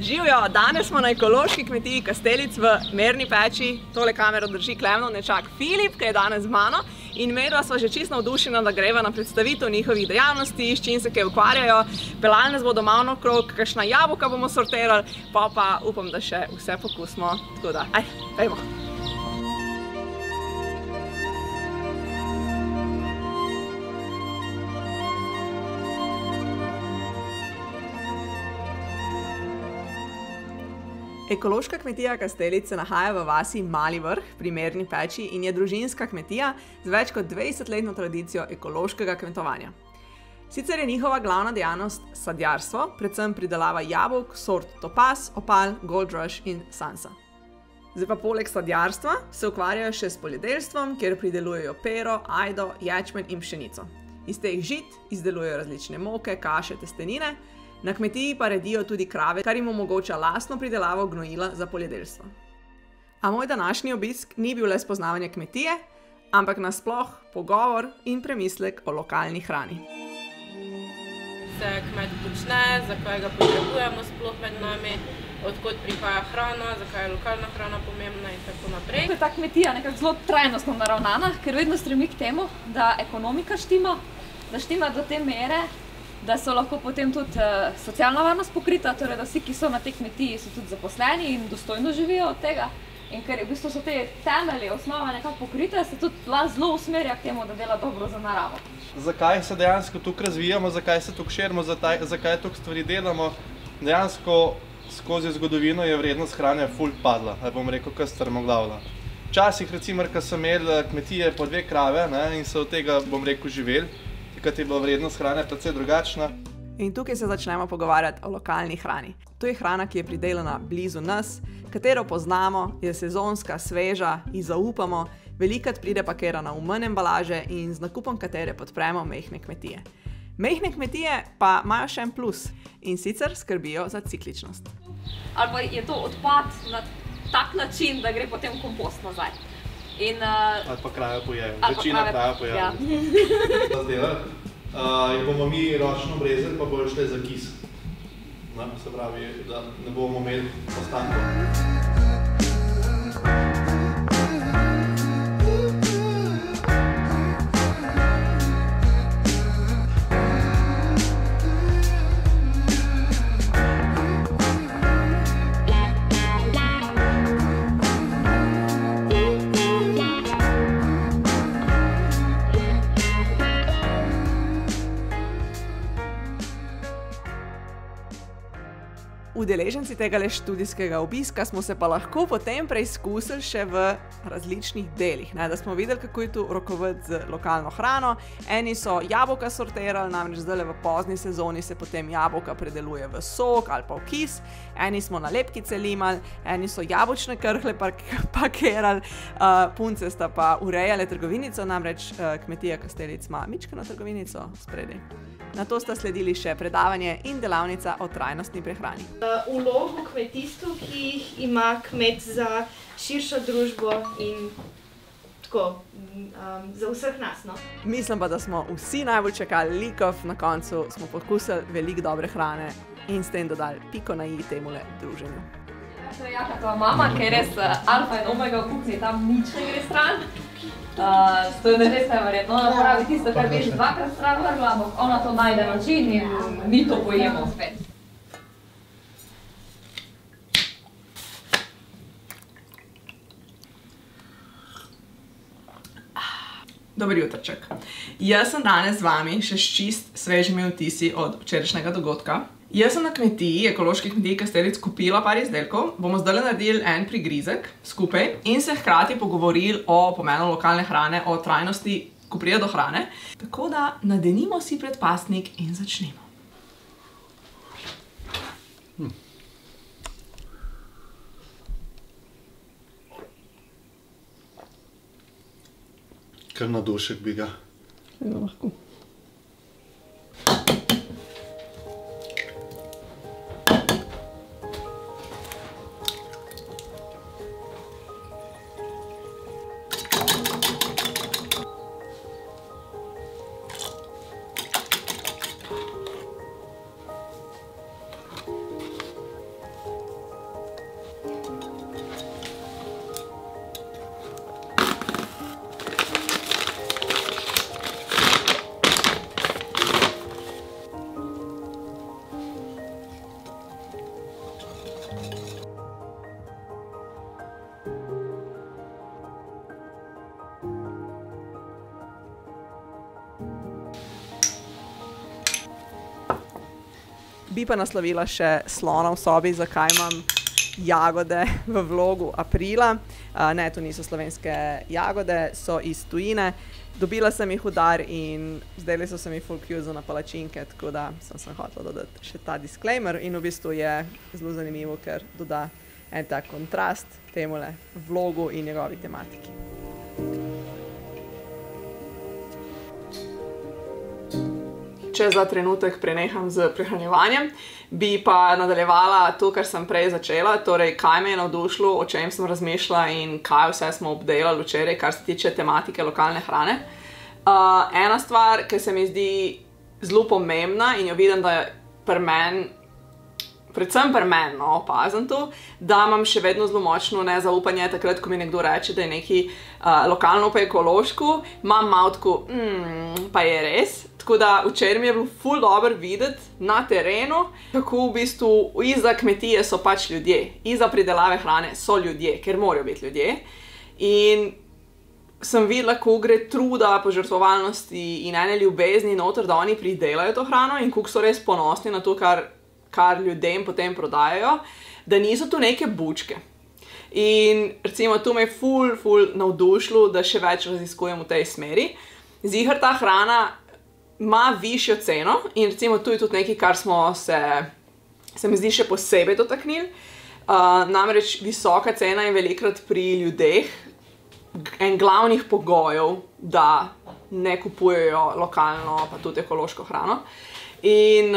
Živjo, danes smo na ekološki kmetiji Kastelic v Merni Peči. Tole kamero drži Klemnov nečak Filip, ki je danes z mano. In medva sva že čisto navdušena, da greva na predstavitev njihovih dejavnosti, s čim se kaj ukvarjajo. Peljali nas bodo malo naokrog, kakšna jabolka bomo sortirali, pa upam, da še vse pokusimo. Tako da, pejmo. Ekološka kmetija Kastelic se nahaja v vasi Mali Vrh pri Merni Peči in je družinska kmetija z več kot 20-letno tradicijo ekološkega kmetovanja. Sicer je njihova glavna dejavnost sadjarstvo, predvsem pridelava jabolk, sort Topaz, Opal, Gold Rush in Sansa. Zdaj pa poleg sadjarstva se ukvarjajo še s poljedelstvom, kjer pridelujejo pero, ajdo, ječmen in pšenico. Iz teh žit izdelujejo različne moke, kaše, testenine. Na kmetiji pa redijo tudi krave, kar jim omogoča lastno pridelavo gnojila za poljedelstvo. A moj današnji obisk ni bil le spoznavanje kmetije, ampak nasploh pogovor in premislek o lokalni hrani. Se kmet počne, zakaj ga potrebujemo sploh med nami, odkot prihaja hrana, zakaj je lokalna hrana pomembna in tako naprej. Ta kmetija je nekako zelo trajnostno naravnana, ker vedno stremi k temu, da ekonomika štima, da štima do te mere, da so lahko potem tudi socialna varnost pokrita, torej da vsi, ki so na tej kmetiji, so tudi zaposleni in dostojno živijo od tega. In ker v bistvu so te temelji, osnova nekako pokrite, se tudi zelo usmerja k temu, da dela dobro za naravo. Zakaj se dejansko tukaj razvijamo, zakaj se tukaj širimo, zakaj tukaj stvari delamo? Dejansko skozi zgodovino je vrednost hrane ful padla, bom rekel, kar strmoglavila. Včasih, recimo, ko so imeli kmetije po 2 krave in so od tega, bom rekel, živeli, takrat je bila vrednost hrane precej drugačna. In tukaj se začnemo pogovarjati o lokalni hrani. To je hrana, ki je pridelana blizu nas, katero poznamo, je sezonska, sveža, ji zaupamo, velikokrat pride pakirana v manj embalaže in z nakupom katere podpremo majhne kmetije. Majhne kmetije pa imajo še en plus in sicer skrbijo za cikličnost. Ali pa je to odpad na tak način, da gre potem v kompost nazaj. Ali pa krajo pojejo. Večina krajo pojejo. Jih bomo mi ročno obrezali, pa bojo šle za kis. Se pravi, da ne bomo imeli ostankov. Udeleženci tegale študijskega obiska smo se pa lahko potem preizkusili še v različnih delih, da smo videli, kako je tu rokovati z lokalno hrano. Eni so jabolka sortirali, namreč zdaj v pozni sezoni se potem jabolka predeluje v sok ali pa v kis. Eni smo nalepkice limali, eni so jabolčne krhlje pakirali, punce sta pa urejale trgovinico, namreč kmetija Kastelic ima mičkeno trgovinico spredaj. Nato sta sledili še predavanje in delavnica o trajnostni prehrani. Vlogo v kmetijstvu, ki jih ima kmet za širšo družbo in tako, za vseh nas, no. Mislim pa, da smo vsi najbolj čakali likov, na koncu smo pokusili veliko dobre hrane in s tem dodali piko na i temule druženju. To je Jakatova mama, ki je res alfa in omega v kuhinji, tam nič ne gre stran. To je ne veste verjetno, ona pravi tisto, kar veš 2-krat stran vrgla, ampak ona to najde način in mi to pojemo spet. Dober jutrček. Jaz sem danes z vami še s čist svežimi vtisi od včerajšnjega dogodka. Jaz sem na kmetiji, ekološki kmetiji Kastelic, kupila par izdelkov, bomo zdaj naredili en prigrizek skupaj in se hkrati pogovorili o pomenu lokalne hrane, o trajnosti, ko pride do hrane. Tako da nadenimo si predpasnik in začnemo. Kar na dušek bi ga. Lahko. Bi pa naslovila še slona v sobi, zakaj imam jagode v vlogu aprila. Ne, to niso slovenske jagode, so iz tujine. Dobila sem jih v dar in zdajle so se mi full cute za na palačinke, tako da sem hotela dodati še ta disclaimer in v bistvu je zelo zanimivo, ker doda en tak kontrast temule vlogu in njegovi tematiki. Če za trenutek preneham z prehranjevanjem, bi pa nadaljevala to, kar sem prej začela, torej kaj me je navdušilo, o čem sem razmišljala in kaj vse smo obdelali včeraj, kar se tiče tematike lokalne hrane. Ena stvar, ki se mi zdi zelo pomembna in jo vidim, da je pri meni, predvsem pri meni, no, opazim to, da imam še vedno zelo močno nezaupanje takrat, ko mi nekdo reče, da je nekaj lokalno pa ekološko, imam malo tako, pa je res. Tako da včeraj mi je bilo ful dobro videti na terenu, kako v bistvu iza kmetije so pač ljudje, iza pridelave hrane so ljudje, ker morajo biti ljudje. In sem videla, kako gre truda, požrtvovalnosti in ene ljubezni noter, da oni pridelajo to hrano in kako so res ponosni na to, kar ljudem potem prodajajo, da niso tu neke bučke. In recimo tu me je ful navdušilo, da še več raziskujem v tej smeri. Ziher ta hrana ima višjo ceno in recimo tu je tudi nekaj, kar smo se mi zdi še posebej dotaknili. Namreč visoka cena je velikrat pri ljudeh en glavnih pogojev, da ne kupujejo lokalno pa tudi ekološko hrano. In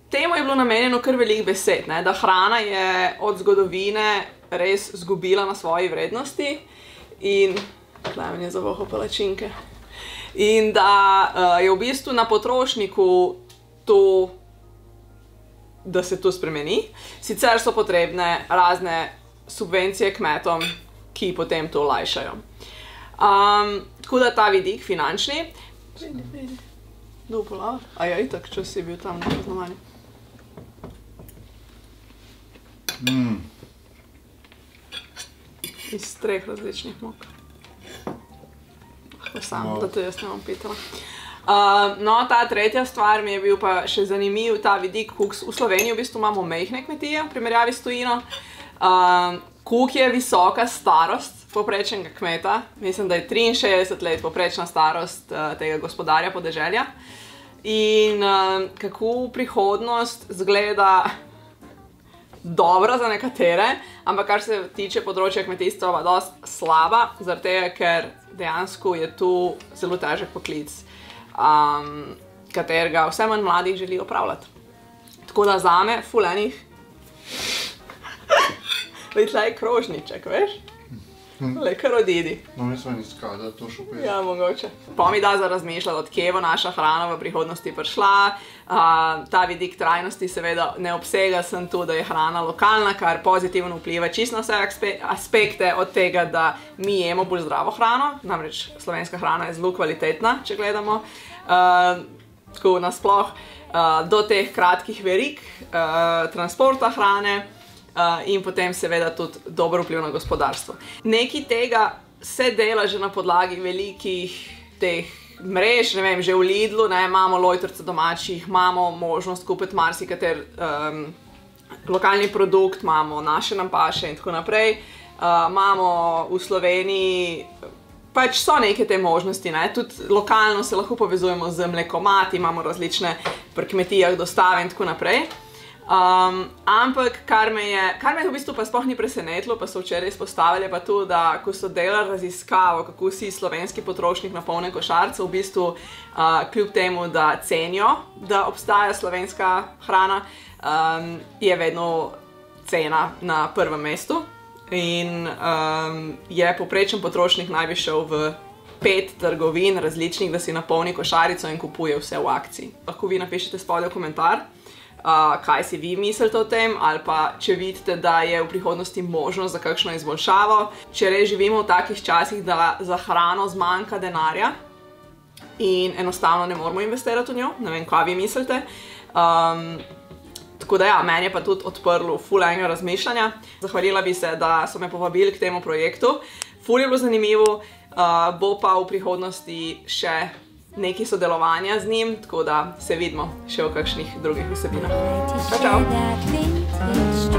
temu je bilo namenjeno kar veliko besed, ne? Da hrana je od zgodovine res zgubila na svoji vrednosti in Klemen je zavohal palačinke. In da je v bistvu na potrošniku to, da se to spremeni. Sicer so potrebne razne subvencije kmetom, ki potem to olajšajo. Tako da ta vidik finančni. Dupla. Ja, itak, če si bil tam na poznovanju. Iz 3 različnih mok. Sam, da to jaz ne bom pitala. No, ta tretja stvar mi je bil pa še zanimiv, ta vidik, v Sloveniji v bistvu imamo majhne kmetije, v primerjavi s tujino. Koliko je visoka starost povprečnega kmeta, mislim, da je 63 let povprečna starost tega gospodarja podeželja. In kako prihodnost zgleda dobra za nekatere, ampak kar se tiče področja kmetijstva pa dosti slaba, zaradi tega, ker dejansko je tu zelo težek poklic, katerega vse manj mladih želi opravljati. Tako da zame ful enih tlej krožniček, veš? Le kar odidi. No, mislim, iskala, da to šupuje. Ja, mogoče. Pa mi da za razmišljati, od kje bo naša hrana v prihodnosti prišla. Ta vidik trajnosti seveda ne obsega sem tu, da je hrana lokalna, kar pozitivno vpliva čisto na vse aspekte od tega, da mi jemo bolj zdravo hrano. Namreč slovenska hrana je zelo kvalitetna, če gledamo. Tako nasploh do teh kratkih verig, transporta hrane, in potem seveda tudi dobro vpliv na gospodarstvo. Nekaj tega se dela že na podlagi velikih teh mrež, ne vem, že v Lidlu, ne, imamo lojtrce domačih, imamo možnost kupiti marsikater lokalni produkt, imamo naše nam paše in tako naprej. Imamo v Sloveniji, pač so neke te možnosti, ne, tudi lokalno se lahko povezujemo z mlekomati, imamo različne pri kmetijah dostave in tako naprej. Ampak kar me v bistvu pa sploh ni presenetilo, pa so včeraj izpostavili pa to, da ko so delali raziskavo, kako si slovenski potrošnik napolni košarico, v bistvu kljub temu, da cenijo, da obstaja slovenska hrana, je vedno cena na prvem mestu in je povprečen potrošnik naj bi šel v 5 trgovin različnih, da si napolni košarico in kupuje vse v akciji. Lahko vi napišete spodaj v komentar, kaj si vi mislite o tem, ali pa če vidite, da je v prihodnosti možnost za kakšno izboljšavo. Če res živimo v takih časih, da za hrano zmanjka denarja in enostavno ne moramo investirati v njo, ne vem, kaj vi mislite. Tako da ja, meni je pa tudi odprlo ful enega razmišljanja. Zahvalila bi se, da so me povabili k temu projektu. Ful je bilo zanimivo, bo pa v prihodnosti še nekaj sodelovanja z njim, tako da se vidimo še v kakšnih drugih vsebinah. Čau, čau!